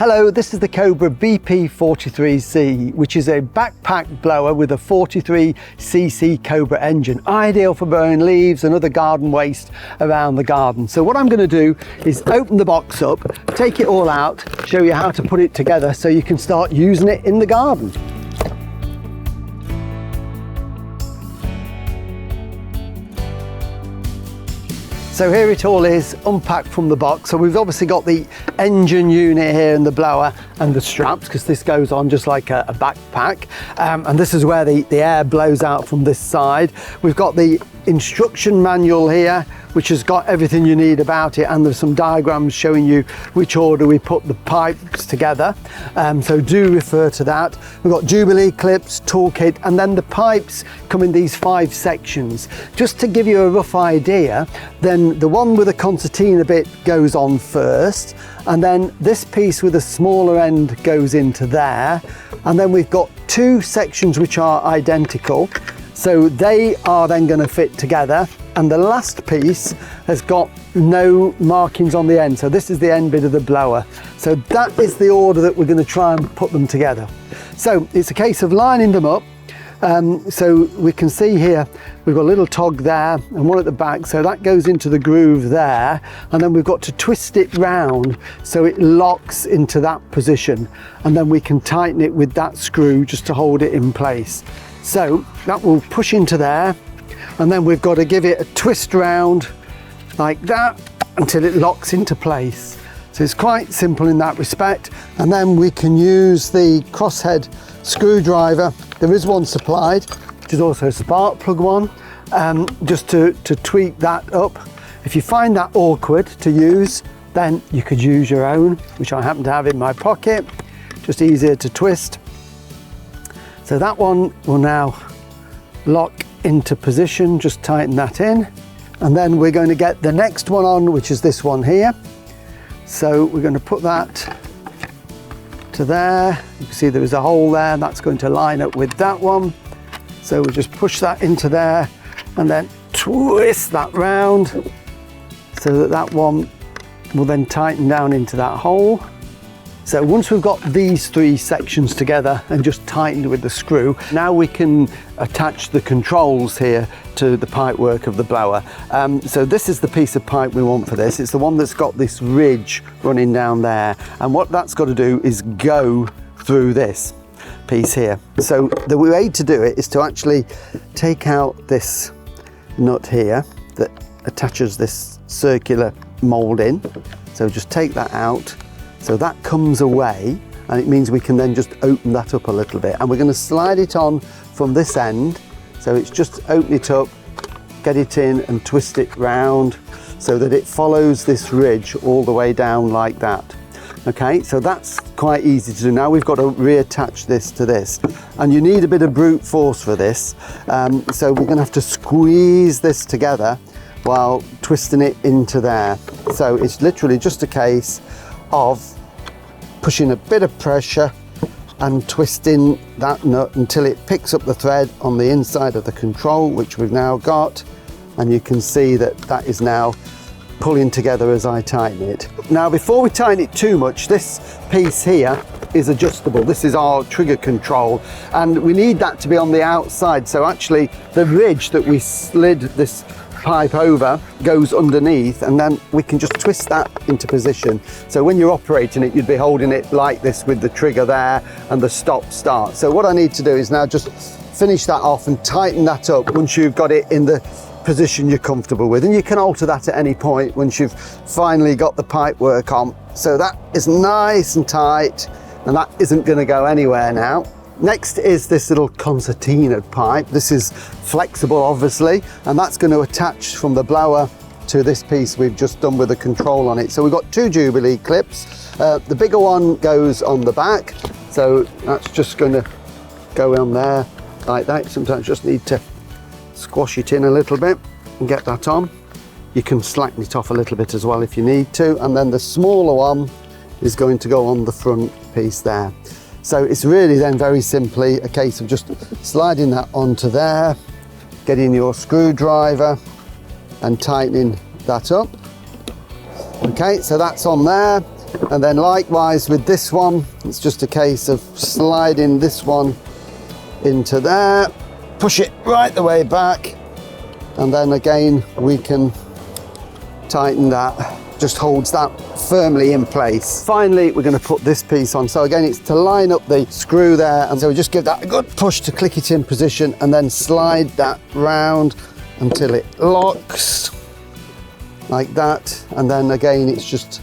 Hello, this is the Cobra BP43C, which is a backpack blower with a 43cc Cobra engine, ideal for burning leaves and other garden waste around the garden. So what I'm going to do is open the box up, take it all out, show you how to put it together so you can start using it in the garden. So here it all is unpacked from the box. So we've obviously got the engine unit here and the blower and the straps, because this goes on just like a backpack. And this is where the air blows out from this side. We've got the instruction manual here, which has got everything you need about it, and there's some diagrams showing you which order we put the pipes together. So do refer to that. We've got Jubilee clips, toolkit, and then the pipes come in these 5 sections. Just to give you a rough idea, then the one with the concertina bit goes on first, and then this piece with a smaller end goes into there, and then we've got 2 sections which are identical, so they are then going to fit together, and the last piece has got no markings on the end, so this is the end bit of the blower. So that is the order that we're going to try and put them together. So it's a case of lining them up. So we can see here we've got a little tog there and one at the back, so that goes into the groove there, and then we've got to twist it round so it locks into that position, and then we can tighten it with that screw just to hold it in place. So that will push into there, and then we've got to give it a twist round like that until it locks into place. So it's quite simple in that respect, and then we can use the crosshead screwdriver. There is one supplied, which is also a spark plug one, just to tweak that up. If you find that awkward to use, then you could use your own, which I happen to have in my pocket, just easier to twist. So that one will now lock into position, just tighten that in, and then we're going to get the next one on, which is this one here. So we're going to put that to there. You can see there is a hole there, that's going to line up with that one. So we'll just push that into there and then twist that round so that that one will then tighten down into that hole. So once we've got these 3 sections together and just tightened with the screw, now we can attach the controls here to the pipe work of the blower. So this is the piece of pipe we want for this. It's the one that's got this ridge running down there, and what that's got to do is go through this piece here. So the way to do it is to actually take out this nut here that attaches this circular mould in. So just take that out. So that comes away, and it means we can then just open that up a little bit, and we're going to slide it on from this end. So it's just open it up, get it in and twist it round so that it follows this ridge all the way down like that. Okay, so that's quite easy to do. Now we've got to reattach this to this, and you need a bit of brute force for this. So we're going to have to squeeze this together while twisting it into there. So it's literally just a case of pushing a bit of pressure and twisting that nut until it picks up the thread on the inside of the control, which we've now got, and you can see that that is now pulling together as I tighten it. Now before we tighten it too much, this piece here is adjustable. This is our trigger control, and we need that to be on the outside, so actually the ridge that we slid this pipe over goes underneath, and then we can just twist that into position. So when you're operating it, you'd be holding it like this with the trigger there and the stop start. So what I need to do is now just finish that off and tighten that up once you've got it in the position you're comfortable with, and you can alter that at any point once you've finally got the pipe work on. So that is nice and tight, and that isn't going to go anywhere now. Next is this little concertina pipe. This is flexible obviously, and that's going to attach from the blower to this piece we've just done with the control on it. So we've got 2 Jubilee clips. The bigger one goes on the back, so that's just going to go on there like that. Sometimes you just need to squash it in a little bit and get that on. You can slacken it off a little bit as well if you need to, and then the smaller one is going to go on the front piece there. So it's really then very simply a case of just sliding that onto there, getting your screwdriver and tightening that up. Okay, so that's on there. And then likewise with this one, it's just a case of sliding this one into there, push it right the way back, and then again we can tighten that. Just holds that firmly in place. Finally, we're going to put this piece on. So again, it's to line up the screw there, and so we just give that a good push to click it in position and then slide that round until it locks like that. And then again, it's just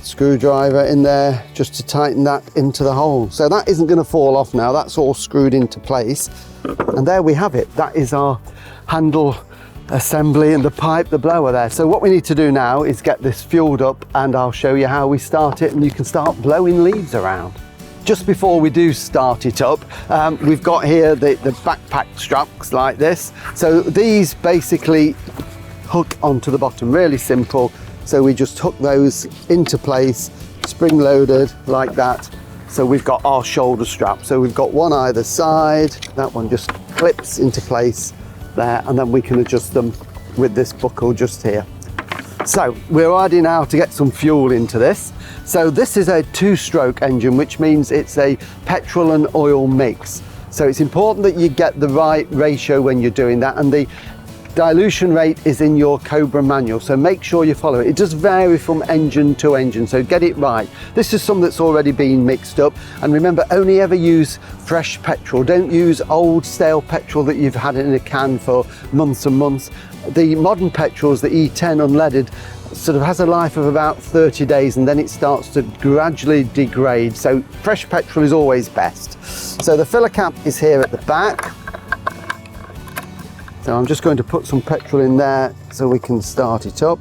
screwdriver in there just to tighten that into the hole. So that isn't going to fall off now, that's all screwed into place. And there we have it. That is our handle assembly and the pipe, the blower there. So what we need to do now is get this fueled up, and I'll show you how we start it, and you can start blowing leaves around. Just before we do start it up, we've got here the backpack straps like this. So these basically hook onto the bottom, really simple. So we just hook those into place, spring loaded like that. So we've got our shoulder strap. So we've got one either side, that one just clips into place there, and then we can adjust them with this buckle just here. So we're ready now to get some fuel into this. So this is a 2-stroke engine, which means it's a petrol and oil mix. So it's important that you get the right ratio when you're doing that, and the dilution rate is in your Cobra manual, so make sure you follow it. It does vary from engine to engine, so get it right. This is some that's already been mixed up, and remember, only ever use fresh petrol. Don't use old stale petrol that you've had in a can for months and months. The modern petrols, the E10 unleaded, sort of has a life of about 30 days, and then it starts to gradually degrade, so fresh petrol is always best. So the filler cap is here at the back. So I'm just going to put some petrol in there so we can start it up.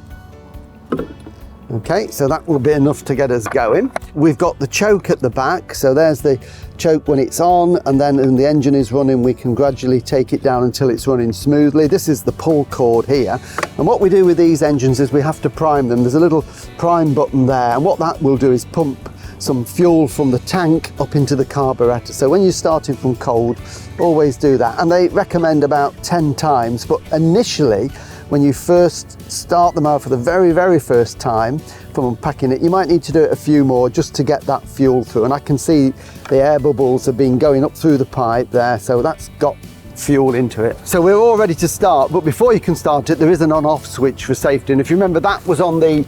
Okay, so that will be enough to get us going. We've got the choke at the back, so there's the choke when it's on, and then when the engine is running, we can gradually take it down until it's running smoothly. This is the pull cord here, and what we do with these engines is we have to prime them. There's a little prime button there, and what that will do is pump some fuel from the tank up into the carburetor. So when you're starting from cold, always do that. And they recommend about 10 times, but initially, when you first start them out for the very first time from unpacking it, you might need to do it a few more just to get that fuel through. And I can see the air bubbles have been going up through the pipe there, so that's got fuel into it. So we're all ready to start, but before you can start it, there is an on-off switch for safety. And if you remember, that was on the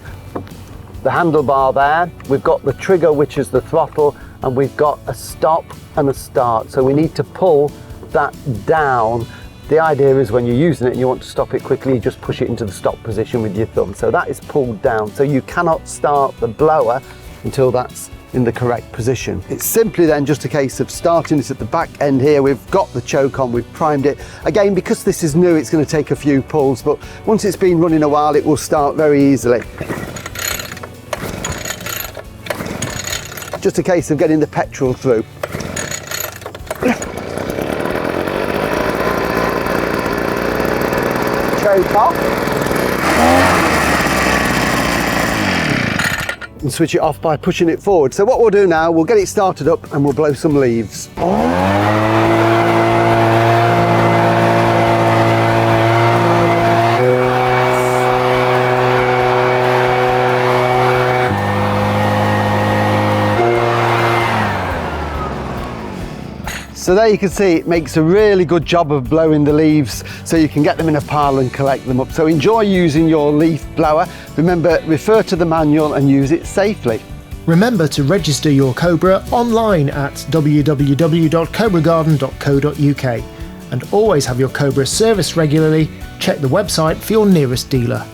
handlebar there. We've got the trigger, which is the throttle, and we've got a stop and a start. So we need to pull that down. The idea is when you're using it and you want to stop it quickly, you just push it into the stop position with your thumb. So that is pulled down. So you cannot start the blower until that's in the correct position. It's simply then just a case of starting this at the back end here. We've got the choke on, we've primed it. Again, because this is new, it's going to take a few pulls, but once it's been running a while, it will start very easily. Just a case of getting the petrol through. Choke off. And switch it off by pushing it forward. So what we'll do now, we'll get it started up and we'll blow some leaves. So there you can see it makes a really good job of blowing the leaves, so you can get them in a pile and collect them up. So enjoy using your leaf blower. Remember, refer to the manual and use it safely. Remember to register your Cobra online at www.cobragarden.co.uk, and always have your Cobra serviced regularly. Check the website for your nearest dealer.